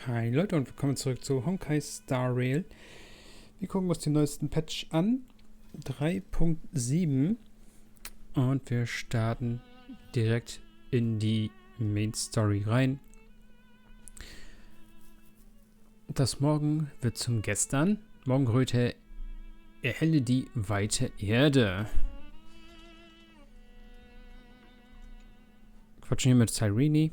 Hi Leute und willkommen zurück zu Honkai Star Rail. Wir gucken uns den neuesten Patch an, 3.7, und wir starten direkt in die Main Story rein. Das Morgen wird zum Gestern. Morgenröte erhelle die weite Erde. Quatschen hier mit Cyrene.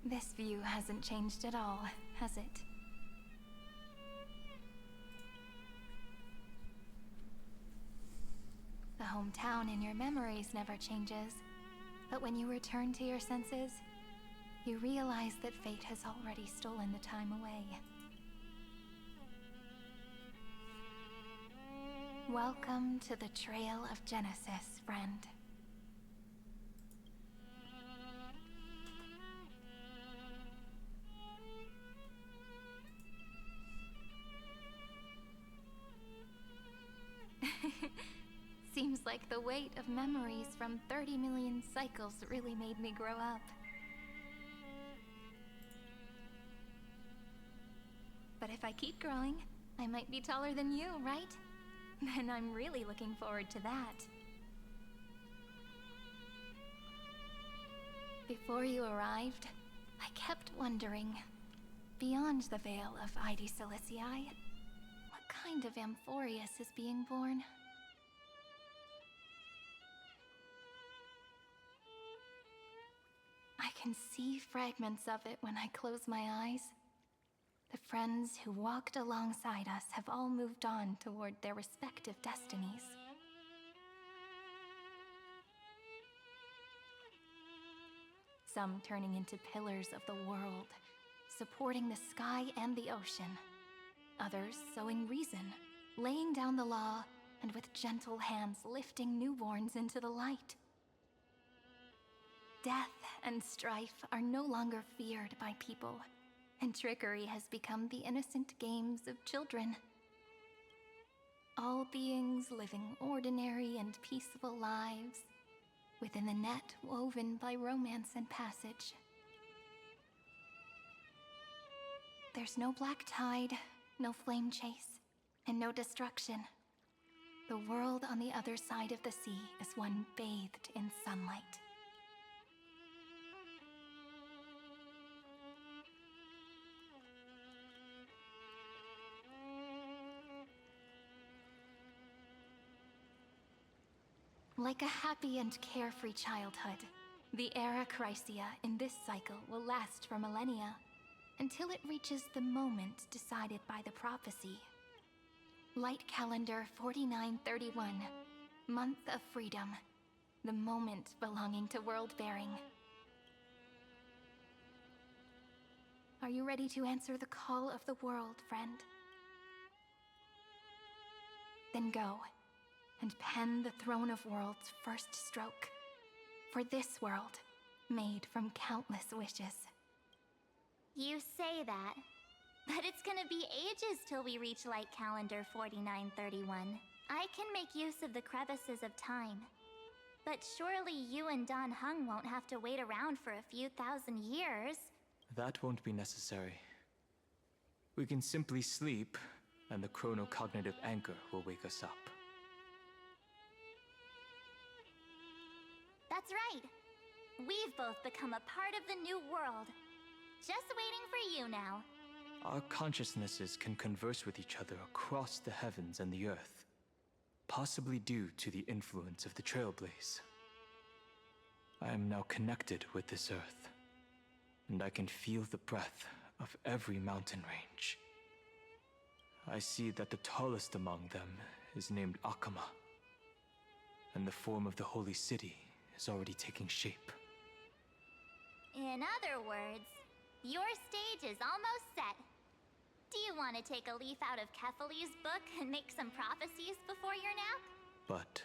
This view hasn't changed at all, has it? The hometown in your memories never changes, but when you return to your senses, you realize that fate has already stolen the time away. Welcome to the Trail of Genesis, friend. Seems like the weight of memories from 30 million cycles really made me grow up. But if I keep growing, I might be taller than you, right? Then I'm really looking forward to that. Before you arrived, I kept wondering, beyond the veil of Id Silicii, what kind of Amphorius is being born? I can see fragments of it when I close my eyes. The friends who walked alongside us have all moved on toward their respective destinies. Some turning into pillars of the world, supporting the sky and the ocean. Others sowing reason, laying down the law, and with gentle hands lifting newborns into the light. Death and strife are no longer feared by people, and trickery has become the innocent games of children. All beings living ordinary and peaceful lives, within the net woven by romance and passage. There's no black tide, no flame chase, and no destruction. The world on the other side of the sea is one bathed in sunlight. Like a happy and carefree childhood, the era Chrysia in this cycle will last for millennia, until it reaches the moment decided by the prophecy. Light calendar 4931, month of freedom, the moment belonging to world-bearing. Are you ready to answer the call of the world, friend? Then go, and pen the Throne of Worlds' first stroke, for this world, made from countless wishes. You say that, but it's gonna be ages till we reach Light Calendar 4931. I can make use of the crevices of time, but surely you and Dan Heng won't have to wait around for a few thousand years. That won't be necessary. We can simply sleep, and the chronocognitive anchor will wake us up. That's right. We've both become a part of the new world. Just waiting for you now. Our consciousnesses can converse with each other across the heavens and the earth, possibly due to the influence of the Trailblaze. I am now connected with this earth, and I can feel the breath of every mountain range. I see that the tallest among them is named Akama, and the form of the holy city is already taking shape. In other words, your stage is almost set. Do you want to take a leaf out of Kefali's book and make some prophecies before your nap? But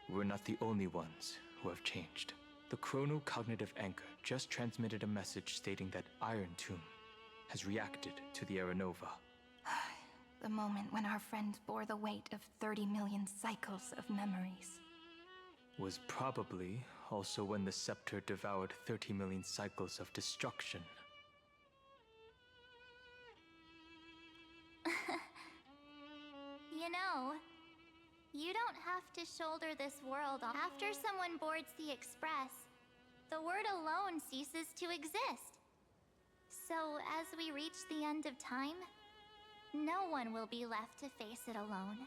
we're not the only ones who have changed. The chronocognitive anchor just transmitted a message stating that Iron Tomb has reacted to the Era Nova. The moment when our friend bore the weight of 30 million cycles of memories. Was probably also when the scepter devoured 30 million cycles of destruction. You know, you don't have to shoulder this world. After someone boards the Express, the word alone ceases to exist. So, as we reach the end of time, no one will be left to face it alone.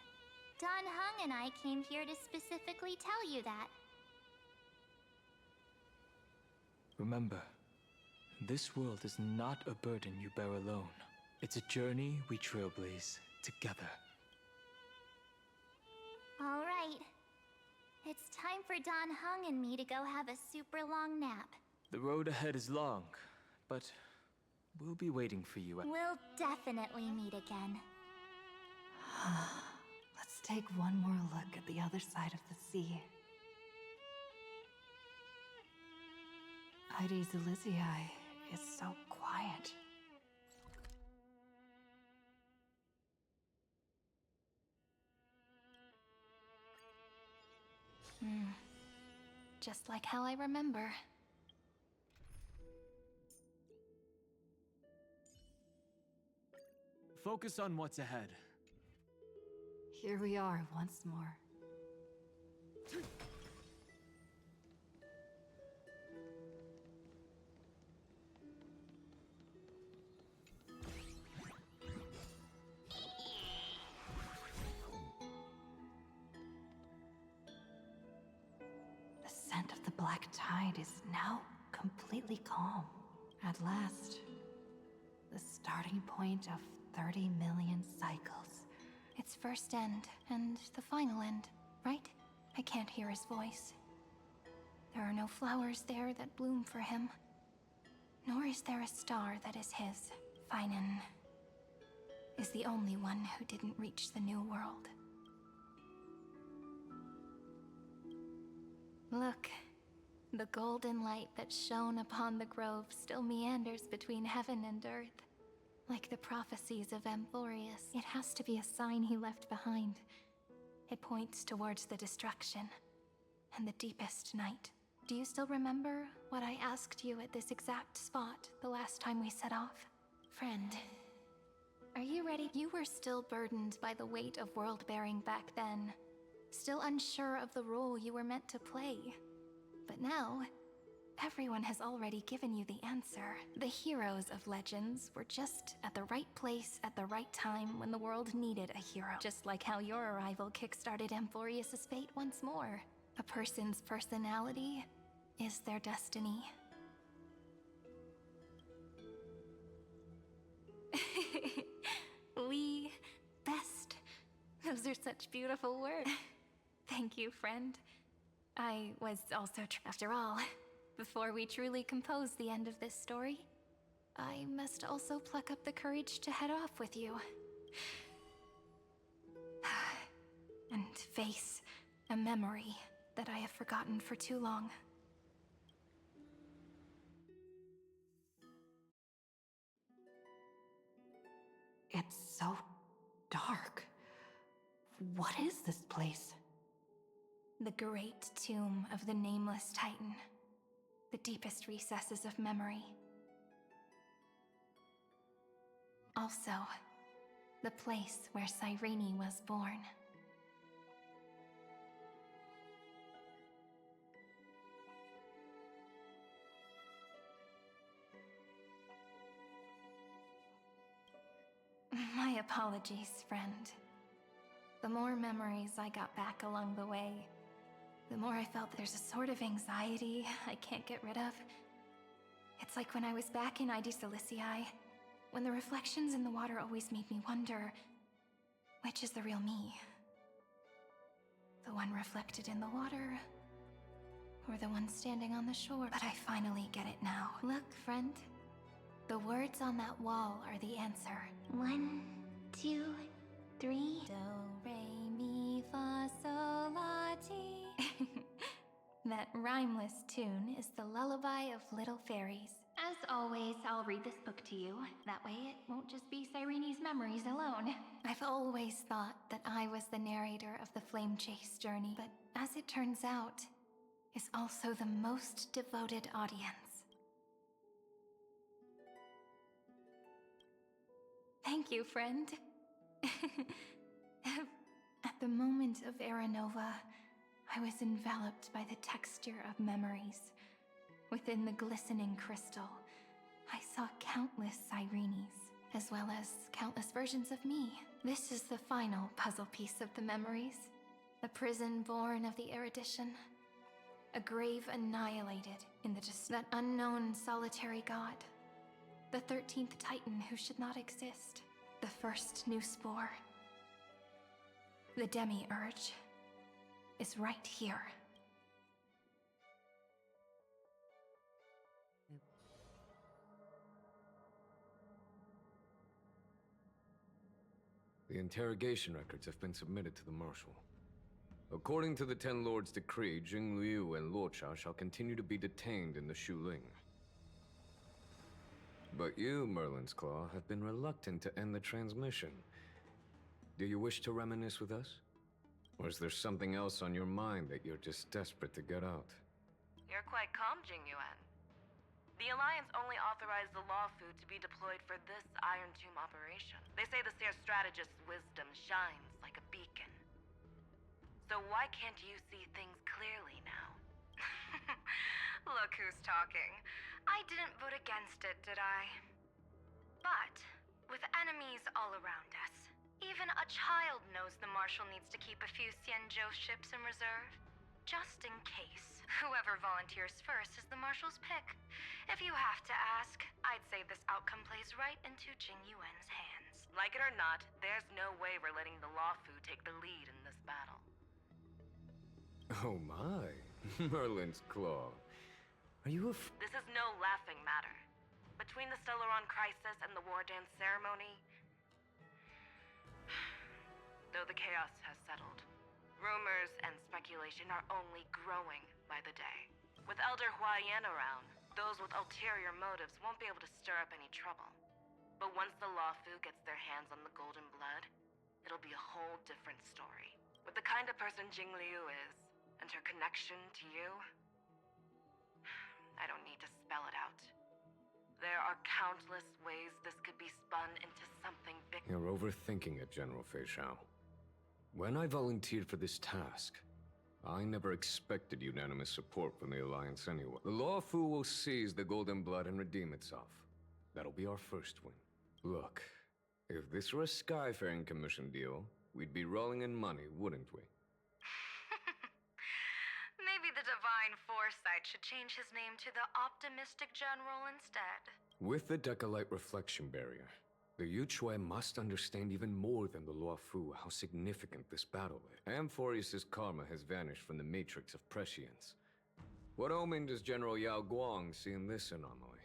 Dan Heng and I came here to specifically tell you that. Remember, this world is not a burden you bear alone. It's a journey we trailblaze together. All right. It's time for Dan Heng and me to go have a super long nap. The road ahead is long, but we'll be waiting for you. We'll definitely meet again. Let's take one more look at the other side of the sea. Heidi's Elysiae is so quiet. Just like how I remember. Focus on what's ahead. Here we are once more. The scent of the black tide is now completely calm. At last, the starting point of 30 million cycles. Its first end and the final end, right? I can't hear his voice. There are no flowers there that bloom for him. Nor is there a star that is his. Finan is the only one who didn't reach the new world. Look, the golden light that shone upon the grove still meanders between heaven and earth. Like the prophecies of Amphorius, it has to be a sign he left behind. It points towards the destruction and the deepest night. Do you still remember what I asked you at this exact spot the last time we set off? Friend, are you ready? You were still burdened by the weight of world-bearing back then. Still unsure of the role you were meant to play. But now, everyone has already given you the answer. The heroes of legends were just at the right place at the right time when the world needed a hero. Just like how your arrival kickstarted Amphorius' fate once more. A person's personality is their destiny. We best. Those are such beautiful words. Thank you, friend. I was also after all, before we truly compose the end of this story, I must also pluck up the courage to head off with you. And face a memory that I have forgotten for too long. It's so dark. What is this place? The great tomb of the Nameless Titan. The deepest recesses of memory. Also, the place where Cyrene was born. My apologies, friend. The more memories I got back along the way, the more I felt there's a sort of anxiety I can't get rid of. It's like when I was back in Idis Elysiae, when the reflections in the water always made me wonder, which is the real me? The one reflected in the water, or the one standing on the shore? But I finally get it now. Look, friend. The words on that wall are the answer. 1, 2, 3. Do, re, mi, fa, sol, la, ti. That rhymeless tune is the lullaby of little fairies. As always, I'll read this book to you. That way it won't just be Cyrene's memories alone. I've always thought that I was the narrator of the Flame Chase journey, but as it turns out, is also the most devoted audience. Thank you, friend. At the moment of Aranova, I was enveloped by the texture of memories. Within the glistening crystal, I saw countless Cyrenes, as well as countless versions of me. This is the final puzzle piece of the memories. A prison born of the erudition. A grave annihilated in the that unknown solitary god. The 13th Titan who should not exist. The first new spore. The Demiurge is right here. The interrogation records have been submitted to the Marshal. According to the Ten Lords' decree, Jing Liu and Luocha shall continue to be detained in the Shuling. But you, Merlin's Claw, have been reluctant to end the transmission. Do you wish to reminisce with us? Or is there something else on your mind that you're just desperate to get out? You're quite calm, Jingyuan. The Alliance only authorized the Law Food to be deployed for this Iron Tomb operation. They say the Seer Strategist's wisdom shines like a beacon. So why can't you see things clearly now? Look who's talking. I didn't vote against it, did I? But, with enemies all around us, even a child knows the Marshal needs to keep a few Xianzhou ships in reserve. Just in case. Whoever volunteers first is the Marshal's pick. If you have to ask, I'd say this outcome plays right into Jingyuan's hands. Like it or not, there's no way we're letting the Law Fu take the lead in this battle. Oh my, Merlin's Claw. Are you This is no laughing matter. Between the Stellaron crisis and the War Dance ceremony, though the chaos has settled, rumors and speculation are only growing by the day. With Elder Huaiyan around, those with ulterior motives won't be able to stir up any trouble. But once the Law Fu gets their hands on the Golden Blood, it'll be a whole different story. With the kind of person Jing Liu is, and her connection to you, I don't need to spell it out. There are countless ways this could be spun into something big. You're overthinking it, General Fei Shao. When I volunteered for this task, I never expected unanimous support from the Alliance anyway. The Law Fu will seize the Golden Blood and redeem itself. That'll be our first win. Look, if this were a Skyfaring Commission deal, we'd be rolling in money, wouldn't we? Maybe the Divine Foresight should change his name to the Optimistic General instead. With the Decalite Reflection Barrier, the Yuchuan must understand even more than the Luo Fu how significant this battle is. Amphorius' karma has vanished from the matrix of prescience. What omen does General Yao Guang see in this anomaly?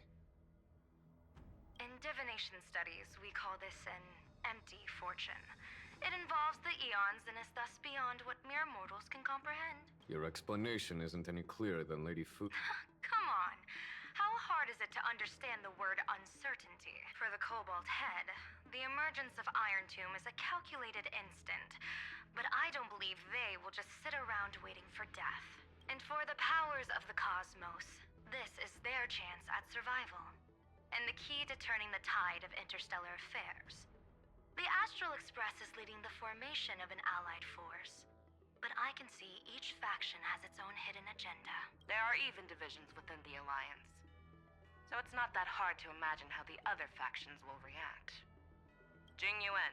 In divination studies, we call this an empty fortune. It involves the eons and is thus beyond what mere mortals can comprehend. Your explanation isn't any clearer than Lady Fu. Come on. How hard is it to understand the word uncertainty? For the Cobalt Head, the emergence of Iron Tomb is a calculated instant, but I don't believe they will just sit around waiting for death. And for the powers of the cosmos, this is their chance at survival, and the key to turning the tide of interstellar affairs. The Astral Express is leading the formation of an allied force, but I can see each faction has its own hidden agenda. There are even divisions within the Alliance, so it's not that hard to imagine how the other factions will react. Jingyuan,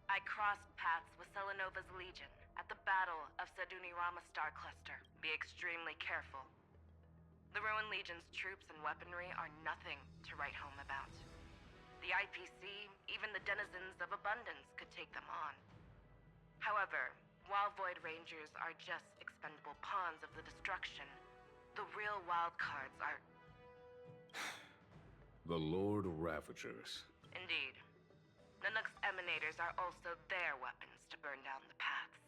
I crossed paths with Selenova's Legion at the Battle of Sedunirama Star Cluster. Be extremely careful. The Ruined Legion's troops and weaponry are nothing to write home about. The IPC, even the denizens of Abundance, could take them on. However, while Void Rangers are just expendable pawns of the destruction, the real wild cards are... The Lord Ravagers. Indeed. Nanook's emanators are also their weapons to burn down the paths.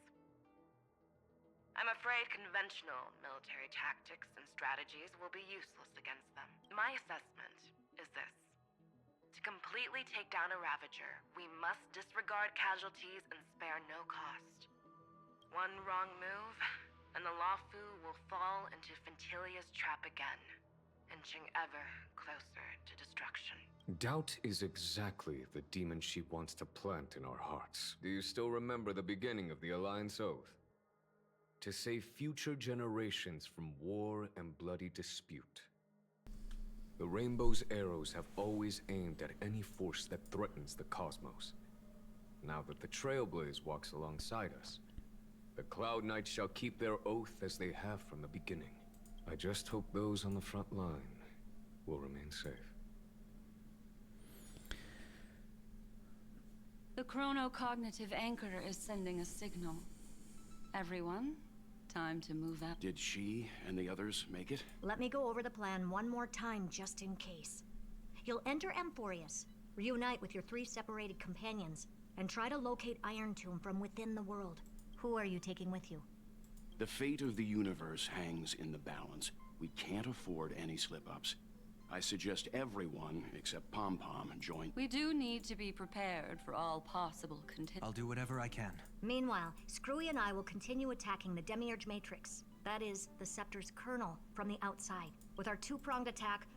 I'm afraid conventional military tactics and strategies will be useless against them. My assessment is this. To completely take down a Ravager, we must disregard casualties and spare no cost. One wrong move, and the Luofu will fall into Fintilia's trap again, inching ever closer to destruction. Doubt is exactly the demon she wants to plant in our hearts. Do you still remember the beginning of the Alliance Oath? To save future generations from war and bloody dispute. The Rainbow's arrows have always aimed at any force that threatens the cosmos. Now that the Trailblaze walks alongside us, the Cloud Knights shall keep their oath as they have from the beginning. I just hope those on the front line will remain safe. The chronocognitive anchor is sending a signal. Everyone, time to move out. Did she and the others make it? Let me go over the plan one more time just in case. You'll enter Amphorius, reunite with your 3 separated companions, and try to locate Iron Tomb from within the world. Who are you taking with you? The fate of the universe hangs in the balance. We can't afford any slip-ups. I suggest everyone, except Pom-Pom, join. We do need to be prepared for all possible I'll do whatever I can. Meanwhile, Screwy and I will continue attacking the Demiurge Matrix. That is, the Scepter's kernel, from the outside. With our 2-pronged attack,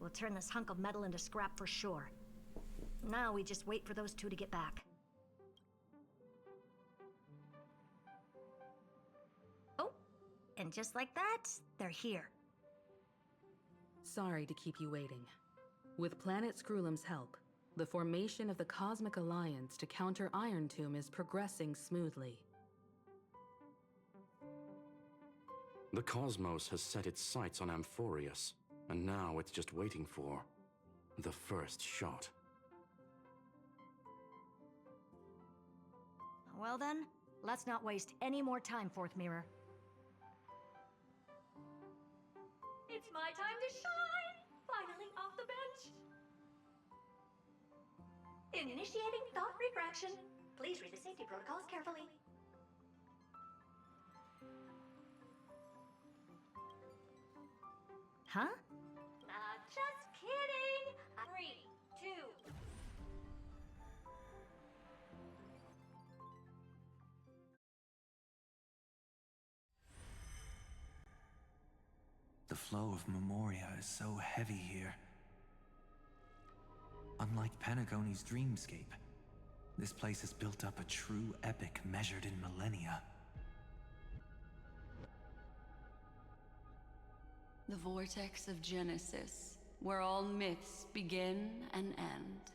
we'll turn this hunk of metal into scrap for sure. Now we just wait for those 2 to get back. Oh, and just like that, they're here. Sorry to keep you waiting. With Planet Screwlem's help, the formation of the Cosmic Alliance to counter Iron Tomb is progressing smoothly. The cosmos has set its sights on Amphorius, and now it's just waiting for the first shot. Well then, let's not waste any more time, Fourth Mirror. It's my time to shine! Finally off the bench! Initiating thought refraction. Please read the safety protocols carefully. Huh? Just kidding! 3, 2... The flow of Memoria is so heavy here. Unlike Panagone's dreamscape, this place has built up a true epic measured in millennia. The vortex of Genesis, where all myths begin and end.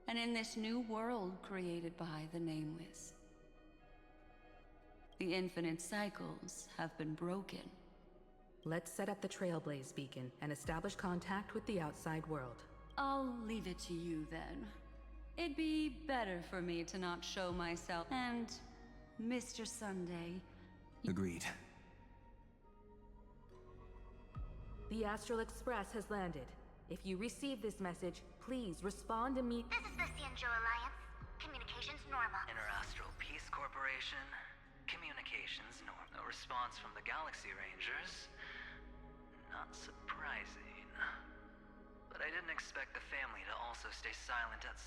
And in this new world created by the Nameless, the infinite cycles have been broken. Let's set up the Trailblaze beacon and establish contact with the outside world. I'll leave it to you then. It'd be better for me to not show myself. And, Mr. Sunday... Agreed. The Astral Express has landed. If you receive this message, please respond immediately. This is the Xianzhou Alliance. Communications normal. Interastral Peace Corporation. Communications normal. A response from the Galaxy Rangers. Not surprising. But I didn't expect the family to also stay silent at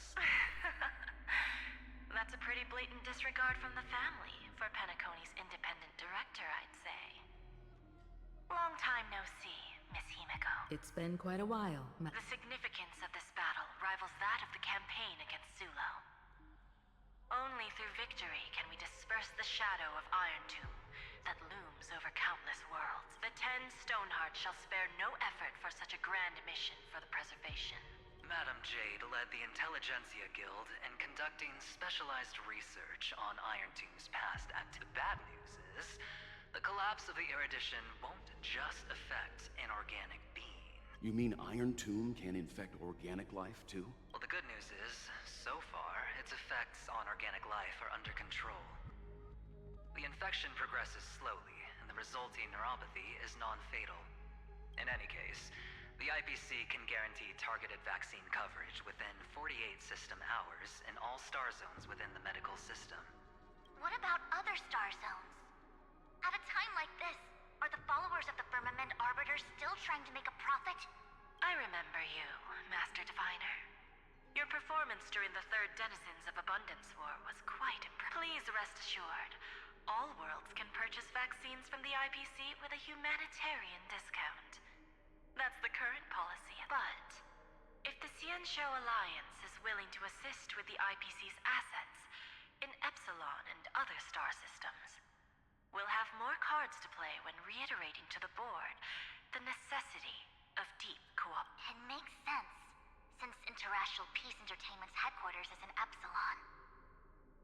That's a pretty blatant disregard from the family for Penacone's independent director, I'd say. Long time no see, Miss Himeko. It's been quite a while. The significance of this battle rivals that of the campaign against Sulo. Only through victory can we disperse the shadow of Iron Tomb that looms over countless worlds. The 10 Stonehearts shall spare no effort for such a grand mission for the preservation. Madam Jade led the Intelligentsia Guild in conducting specialized research on Iron Tomb's past. And the bad news is, the collapse of the Erudition won't just affect inorganic being. You mean Iron Tomb can infect organic life too? Well, the good news is, so far, its effects on organic life are under control. The infection progresses slowly, and the resulting neuropathy is non-fatal. In any case, the IPC can guarantee targeted vaccine coverage within 48 system hours in all star zones within the medical system. What about other star zones? At a time like this, are the followers of the Firmament Arbiter still trying to make a profit? I remember you, Master Diviner. Your performance during the Third Denizens of Abundance War was quite impressive. Please rest assured, all worlds can purchase vaccines from the IPC with a humanitarian discount. That's the current policy. But if the Xianzhou Alliance is willing to assist with the IPC's assets in Epsilon and other star systems, we'll have more cards to play when reiterating to the board the necessity of deep cooperation. It makes sense, since Interastral Peace Entertainment's headquarters is in Epsilon.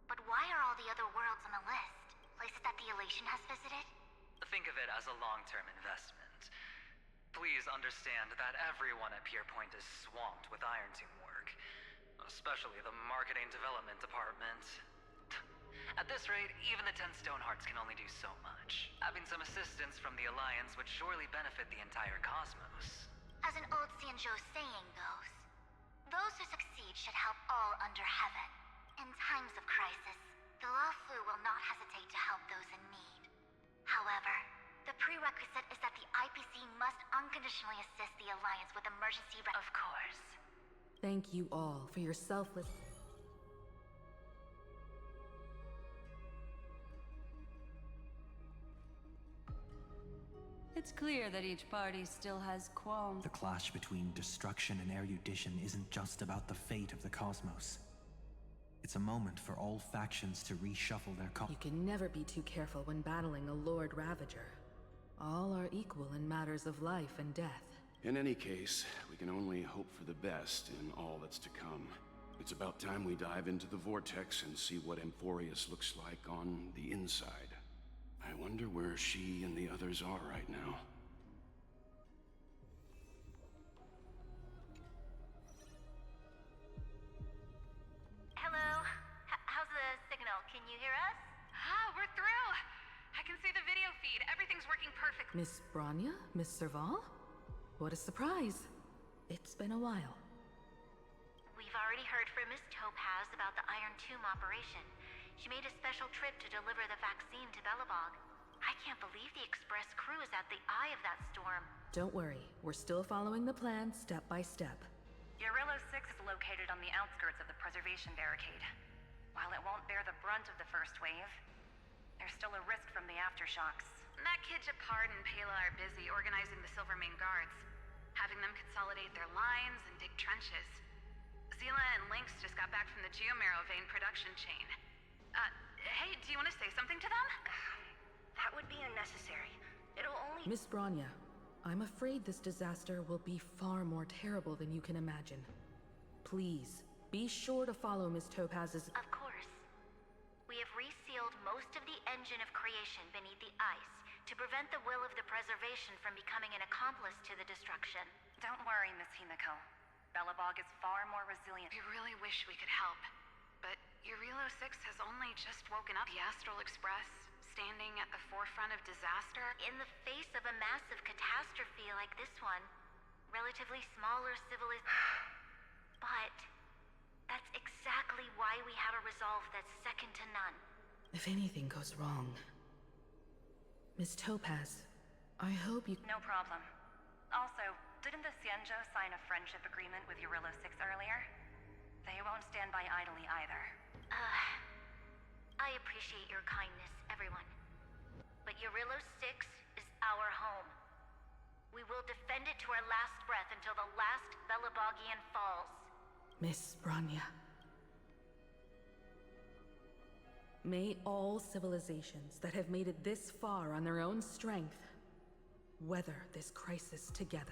But why are all the other worlds on the list? Places that the Elation has visited? Think of it as a long-term investment. Please understand that everyone at Pierpoint is swamped with Iron Tomb work, especially the marketing development department. At this rate, even the 10 Stonehearts can only do so much. Having some assistance from the Alliance would surely benefit the entire cosmos. As an old Xianzhou saying goes, those who succeed should help all under heaven. In times of crisis, the Luofu will not hesitate to help those in need. However, the prerequisite is that the IPC must unconditionally assist the Alliance with emergency Of course. Thank you all for your selfless... It's clear that each party still has qualms. The clash between destruction and erudition isn't just about the fate of the cosmos. It's a moment for all factions to reshuffle their You can never be too careful when battling a Lord Ravager. All are equal in matters of life and death. In any case, we can only hope for the best in all that's to come. It's about time we dive into the Vortex and see what Amphorius looks like on the inside. I wonder where she and the others are right now. Hello? How's the signal? Can you hear us? We're through! I can see the video feed. Everything's working perfectly. Miss Bronya? Miss Serval? What a surprise. It's been a while. We've already heard from Miss Topaz about the Iron Tomb operation. She made a special trip to deliver the vaccine to Belobog. I can't believe the Express crew is at the eye of that storm. Don't worry, we're still following the plan step by step. Urillo 6 is located on the outskirts of the preservation barricade. While it won't bear the brunt of the first wave, there's still a risk from the aftershocks. That kid Japard and Pela are busy organizing the Silvermane Guards, having them consolidate their lines and dig trenches. Zila and Lynx just got back from the Geomarrow vein production chain. Hey, do you want to say something to them? That would be unnecessary. It'll only... Miss Bronya, I'm afraid this disaster will be far more terrible than you can imagine. Please, be sure to follow Miss Topaz's... Of course. We have resealed most of the engine of creation beneath the ice to prevent the will of the preservation from becoming an accomplice to the destruction. Don't worry, Miss Himiko. Belobog is far more resilient. We really wish we could help. But Urillo 6 has only just woken up. The Astral Express, standing at the forefront of disaster. In the face of a massive catastrophe like this one, relatively smaller civilization. But that's exactly why we have a resolve that's second to none. If anything goes wrong... Miss Topaz, I hope you... No problem. Also, didn't the Xianzhou sign a friendship agreement with Urillo 6 earlier? They won't stand by idly either. I appreciate your kindness, everyone. But Urillo 6 is our home. We will defend it to our last breath until the last Belobogian falls. Miss Bronya. May all civilizations that have made it this far on their own strength weather this crisis together.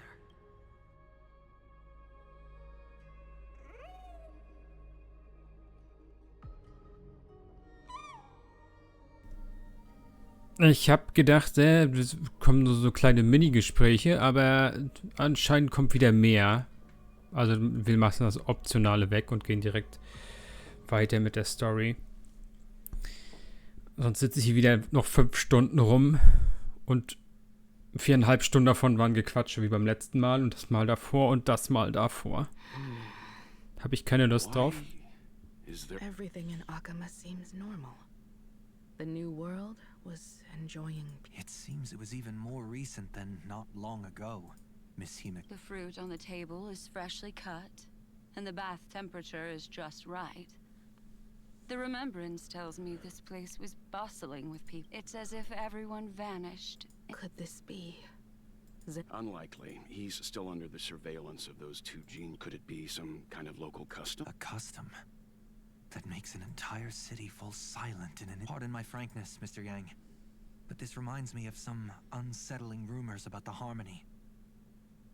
Ich habe gedacht, es kommen nur so kleine Mini-Gespräche, aber anscheinend kommt wieder mehr. Also wir machen das Optionale weg und gehen direkt weiter mit der Story. Sonst sitze ich hier wieder noch 5 Stunden rum und 4,5 Stunden davon waren Gequatsche wie beim letzten Mal und das Mal davor und das Mal davor. Habe ich keine Lust drauf. Everything in Akama seems normal. The new world was enjoying. It seems it was even more recent than not long ago, Miss Hime. The fruit on the table is freshly cut, and the bath temperature is just right. The remembrance tells me this place was bustling with people. It's as if everyone vanished. Could this be? Unlikely. He's still under the surveillance of those two genes. Could it be some kind of local custom? A custom that makes an entire city fall silent in an... Pardon my frankness, Mr. Yang, but this reminds me of some unsettling rumors about the Harmony.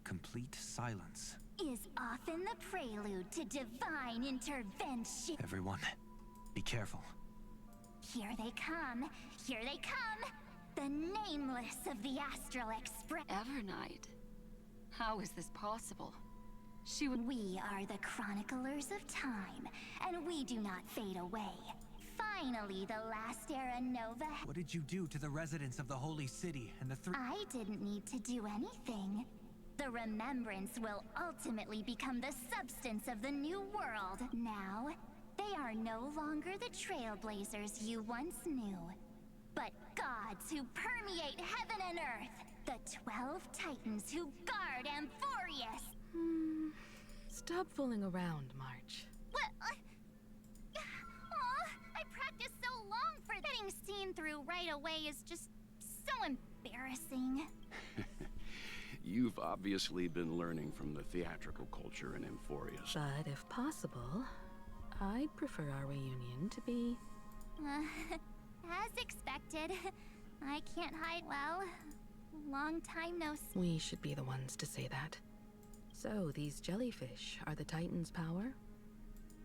Complete silence. Is often the prelude to divine intervention. Everyone, be careful. Here they come. Here they come. The nameless of the Astral Express. Evernight? How is this possible? We are the chroniclers of time, and we do not fade away. Finally, the last era Nova... What did you do to the residents of the Holy City and the three... I didn't need to do anything. The remembrance will ultimately become the substance of the new world. Now, they are no longer the trailblazers you once knew, but gods who permeate heaven and earth. The 12 titans who guard Amphorius. Stop fooling around, March. What? I practiced so long for getting seen through right away is just so embarrassing. You've obviously been learning from the theatrical culture in Amphorius. But if possible, I'd prefer our reunion to be... As expected. I can't hide well. Long time no see. We should be the ones to say that. So, these jellyfish are the Titan's power?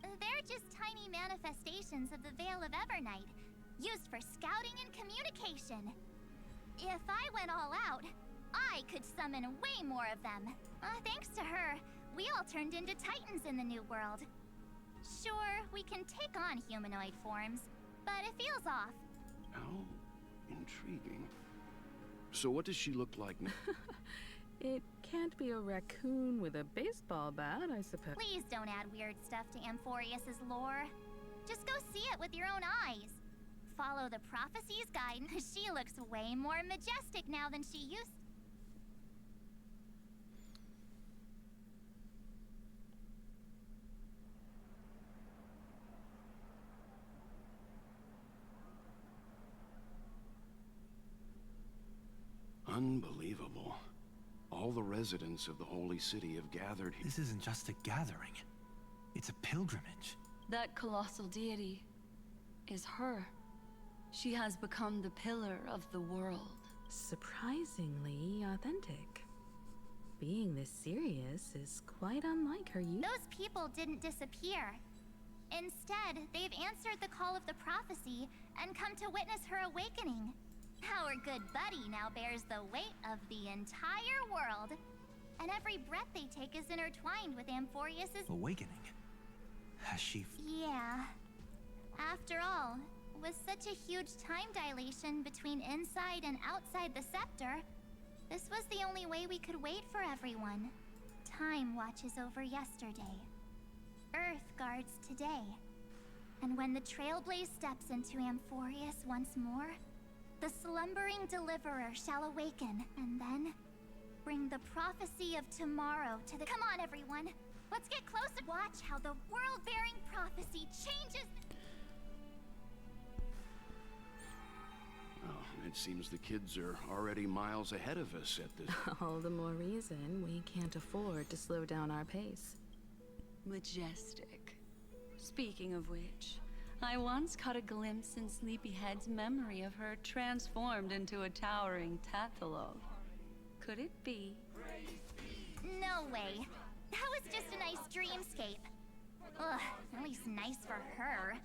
They're just tiny manifestations of the Veil of Evernight, used for scouting and communication. If I went all out, I could summon way more of them. Thanks to her, we all turned into Titans in the new world. Sure, we can take on humanoid forms, but it feels off. How intriguing. So what does she look like now? It can't be a raccoon with a baseball bat, I suppose. Please don't add weird stuff to Amphorius's lore. Just go see it with your own eyes. Follow the prophecy's guidance. She looks way more majestic now than she used. Unbelievable. All the residents of the Holy City have gathered here. This isn't just a gathering. It's a pilgrimage. That colossal deity is her. She has become the pillar of the world. Surprisingly authentic. Being this serious is quite unlike her use. Those people didn't disappear. Instead, they've answered the call of the prophecy and come to witness her awakening. Our good buddy now bears the weight of the entire world. And every breath they take is intertwined with Amphorius's... Awakening? Has she... Yeah. After all, with such a huge time dilation between inside and outside the scepter, this was the only way we could wait for everyone. Time watches over yesterday. Earth guards today. And when the Trailblaze steps into Amphorius once more, the slumbering deliverer shall awaken, and then bring the prophecy of tomorrow to the... Come on, everyone! Let's get closer! Watch how the world-bearing prophecy changes... Well, it seems the kids are already miles ahead of us at this... All the more reason we can't afford to slow down our pace. Majestic. Speaking of which, I once caught a glimpse in Sleepyhead's memory of her transformed into a towering Tathalog. Could it be? No way. That was just a nice dreamscape. Ugh, at least nice for her.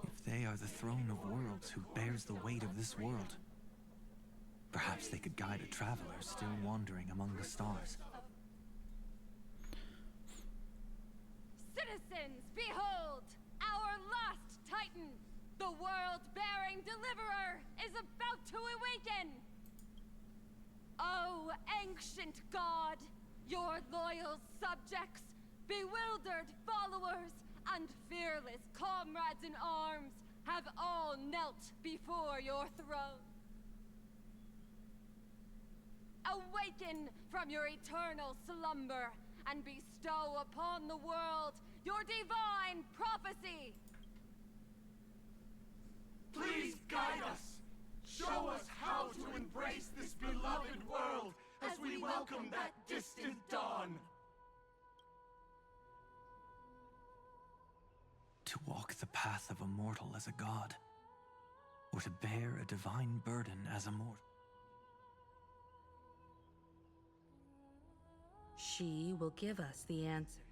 If they are the throne of worlds who bears the weight of this world, perhaps they could guide a traveler still wandering among the stars. Citizens, behold! Our last Titan, the world-bearing deliverer, is about to awaken! Oh, ancient god, your loyal subjects, bewildered followers, and fearless comrades in arms have all knelt before your throne. Awaken from your eternal slumber and bestow upon the world your divine prophecy! Please guide us! Show us how to embrace this beloved world as we welcome that distant dawn! To walk the path of a mortal as a god, or to bear a divine burden as a mortal. She will give us the answer.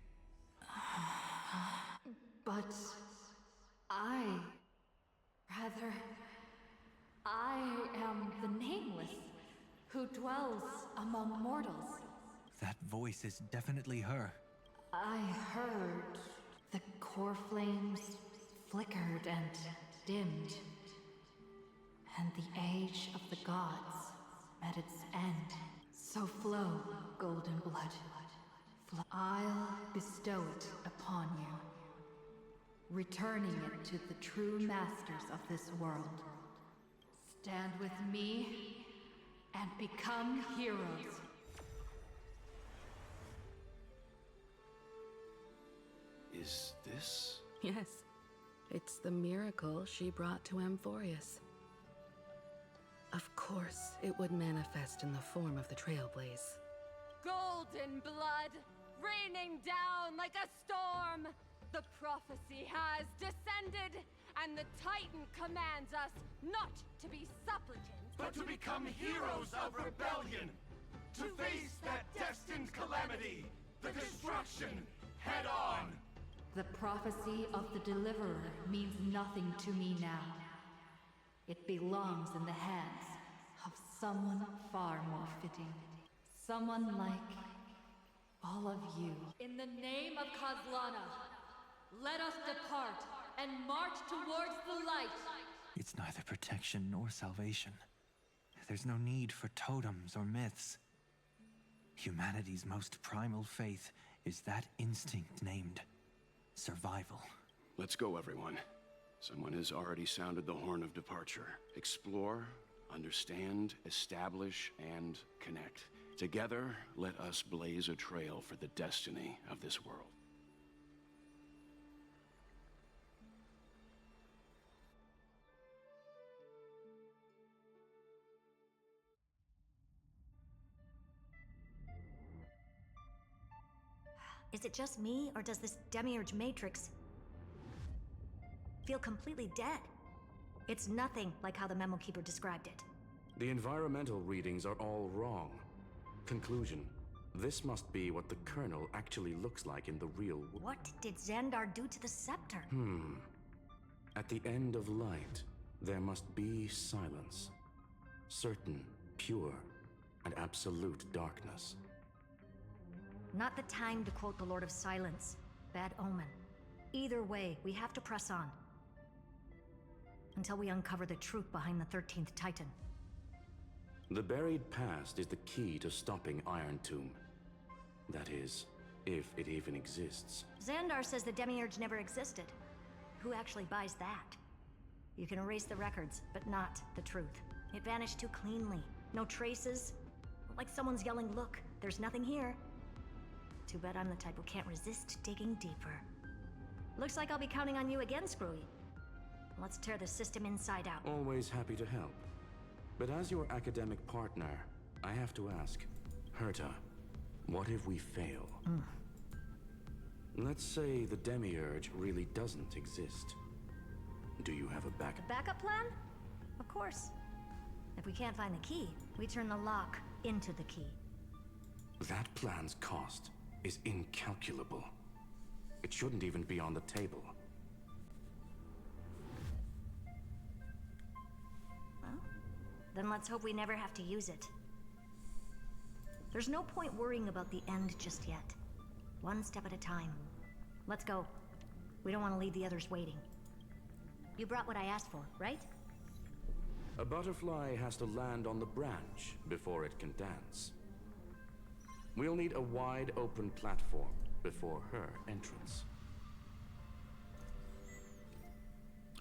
But I am the Nameless, who dwells among mortals. That voice is definitely her. I heard the core flames flickered and dimmed, and the age of the gods met its end. So flow, golden blood. I'll bestow it upon you, returning it to the true masters of this world. Stand with me and become heroes. Is this? Yes. It's the miracle she brought to Amphorius. Of course, it would manifest in the form of the Trailblaze. Golden blood, raining down like a storm! The prophecy has descended, and the Titan commands us not to be supplicants, but to become heroes of rebellion! To face that destined calamity, the destruction, head on! The prophecy of the Deliverer means nothing to me now. It belongs in the hands of someone far more fitting. Someone like all of you. In the name of Kozlana, let us depart and march towards the light. It's neither protection nor salvation. There's no need for totems or myths. Humanity's most primal faith is that instinct named survival. Let's go, everyone. Someone has already sounded the horn of departure. Explore, understand, establish, and connect. Together, let us blaze a trail for the destiny of this world. Is it just me, or does this Demiurge Matrix feel completely dead? It's nothing like how the Memo Keeper described it. The environmental readings are all wrong. Conclusion: this must be what the kernel actually looks like in the real world. What did Xandar do to the scepter? At the end of light, there must be silence. Certain, pure, and absolute darkness. Not the time to quote the Lord of Silence. Bad omen. Either way, we have to press on. Until we uncover the truth behind the 13th Titan. The buried past is the key to stopping Iron Tomb. That is, if it even exists. Xandar says the Demiurge never existed. Who actually buys that? You can erase the records, but not the truth. It vanished too cleanly. No traces. Like someone's yelling, "Look, there's nothing here." Too bad I'm the type who can't resist digging deeper. Looks like I'll be counting on you again, Screwy. Let's tear the system inside out. Always happy to help. But as your academic partner, I have to ask, Herta, what if we fail? Let's say the Demiurge really doesn't exist. Do you have a backup? A backup plan? Of course. If we can't find the key, we turn the lock into the key. That plan's cost is incalculable. It shouldn't even be on the table. Well, then let's hope we never have to use it. There's no point worrying about the end just yet. One step at a time. Let's go. We don't want to leave the others waiting. You brought what I asked for, right? A butterfly has to land on the branch before it can dance. We'll need a wide open platform before her entrance.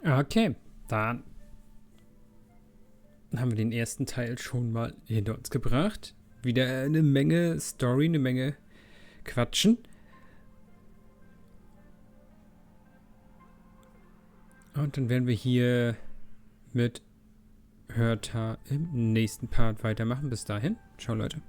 Okay, dann haben wir den ersten Teil schon mal hinter uns gebracht. Wieder eine Menge Story, eine Menge Quatschen. Und dann werden wir hier mit Herta im nächsten Part weitermachen. Bis dahin. Ciao, Leute.